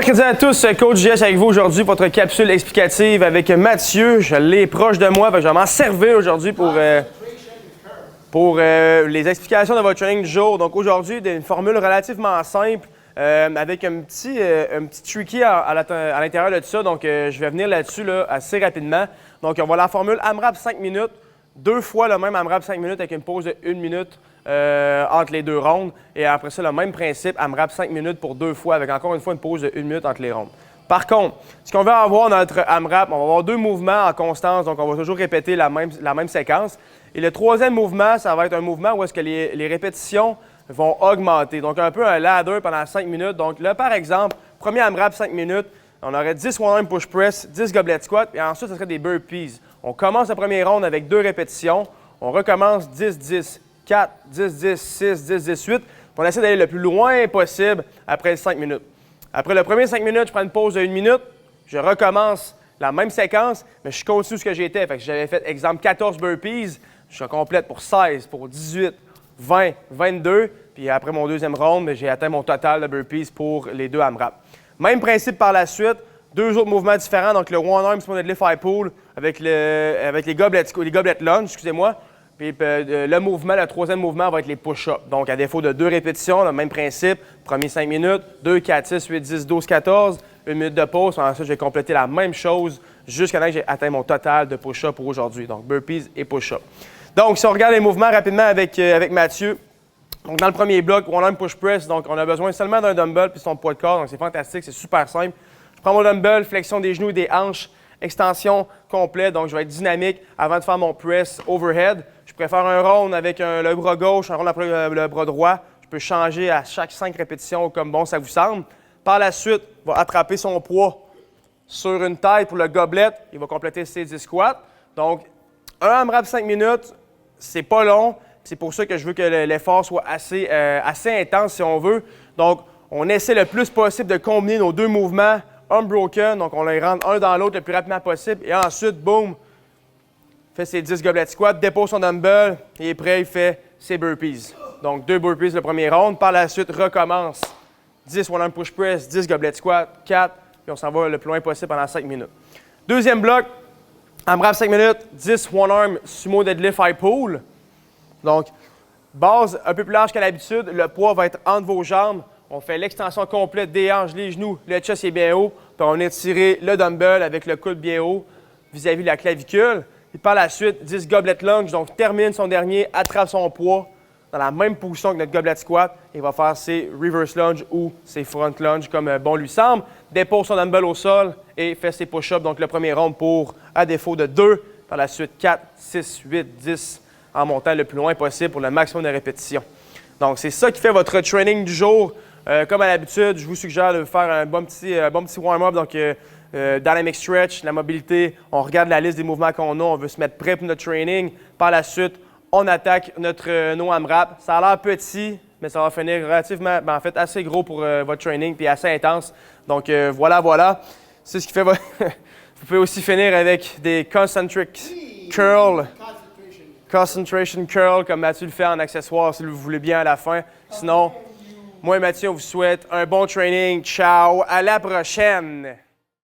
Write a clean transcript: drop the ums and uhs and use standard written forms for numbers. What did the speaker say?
mercredi à tous, Coach JS avec vous aujourd'hui pour votre capsule explicative avec Mathieu. Je l'ai proche de moi, je vais m'en servir aujourd'hui pour les explications de votre training du jour. Donc aujourd'hui, une formule relativement simple avec un petit tricky à l'intérieur de tout ça. Donc je vais venir là-dessus assez rapidement. Donc on va la formule AMRAP 5 minutes, 2 fois le même AMRAP 5 minutes avec une pause de 1 minute. Entre les 2 rondes. Et après ça, le même principe, AMRAP 5 minutes pour 2 fois, avec encore une fois une pause de 1 minute entre les rondes. Par contre, ce qu'on va avoir dans notre AMRAP, on va avoir 2 mouvements en constance, donc on va toujours répéter la même séquence. Et le troisième mouvement, ça va être un mouvement où est-ce que les répétitions vont augmenter. Donc un peu un ladder pendant 5 minutes. Donc là, par exemple, premier AMRAP 5 minutes, on aurait 10 one-arm push press, 10 goblet squat, et ensuite, ce serait des burpees. On commence la première ronde avec 2 répétitions. On recommence 10-10. 4, 10, 10, 6, 10, 18. On essaie d'aller le plus loin possible après 5 minutes. Après le premier 5 minutes, je prends une pause de 1 minute. Je recommence la même séquence, mais je continue ce que j'étais. Fait que j'avais fait, exemple, 14 burpees. Je complète pour 16, pour 18, 20, 22. Puis après mon deuxième round, j'ai atteint mon total de burpees pour les 2 AMRAP. Même principe par la suite. 2 autres mouvements différents. Donc le one-arm split deadlift high pull avec les goblet lunge, excusez-moi. Puis le mouvement, le troisième mouvement va être les push-ups. Donc, à défaut de 2 répétitions, le même principe. Premier 5 minutes, 2, 4, 6, 8, 10, 12, 14. 1 minute de pause. Ensuite, je vais compléter la même chose jusqu'à ce que j'ai atteint mon total de push-ups pour aujourd'hui. Donc, burpees et push-ups. Donc, si on regarde les mouvements rapidement avec Mathieu. Donc, dans le premier bloc, one-arm push press. Donc, on a besoin seulement d'un dumbbell puis son poids de corps. Donc, c'est fantastique, c'est super simple. Je prends mon dumbbell, flexion des genoux et des hanches. Extension complète, donc je vais être dynamique avant de faire mon press overhead. Je préfère un round avec le bras gauche, un round après le bras droit. Je peux changer à chaque 5 répétitions comme bon ça vous semble. Par la suite, il va attraper son poids sur une taille pour le gobelet. Il va compléter ses 10 squats. Donc, un AMRAP 5 minutes, c'est pas long. C'est pour ça que je veux que l'effort soit assez intense si on veut. Donc, on essaie le plus possible de combiner nos 2 mouvements unbroken, donc on les rentre un dans l'autre le plus rapidement possible. Et ensuite, boum, fait ses 10 goblet squats, dépose son dumbbell, il est prêt, il fait ses burpees. Donc 2 burpees le premier round. Par la suite, recommence 10 one-arm push press, 10 goblet squat, 4, puis on s'en va le plus loin possible pendant 5 minutes. Deuxième bloc, AMRAP 5 minutes, 10 one-arm sumo deadlift high pull. Donc, base un peu plus large qu'à l'habitude, le poids va être entre vos jambes. On fait l'extension complète des hanches, les genoux, le chest est bien haut. Puis on étire le dumbbell avec le coude bien haut vis-à-vis de la clavicule. Et par la suite, 10 goblet lunge. Donc, termine son dernier, attrape son poids dans la même position que notre goblet squat. Et va faire ses reverse lunge ou ses front lunge comme bon lui semble. Dépose son dumbbell au sol et fait ses push-ups. Donc, le premier round pour, à défaut de 2. Par la suite, 4, 6, 8, 10 en montant le plus loin possible pour le maximum de répétitions. Donc, c'est ça qui fait votre training du jour. Comme à l'habitude, je vous suggère de faire un bon petit warm-up, donc dynamic stretch, la mobilité. On regarde la liste des mouvements qu'on a, on veut se mettre prêt pour notre training. Par la suite, on attaque nos AMRAP. Ça a l'air petit, mais ça va finir relativement, en fait, assez gros pour votre training puis assez intense. Donc voilà. C'est ce qui fait Vous pouvez aussi finir avec des concentric curls. Concentration curl, comme Mathieu le fait en accessoire, si vous voulez bien à la fin. Sinon, moi et Mathieu, on vous souhaite un bon training. Ciao, à la prochaine!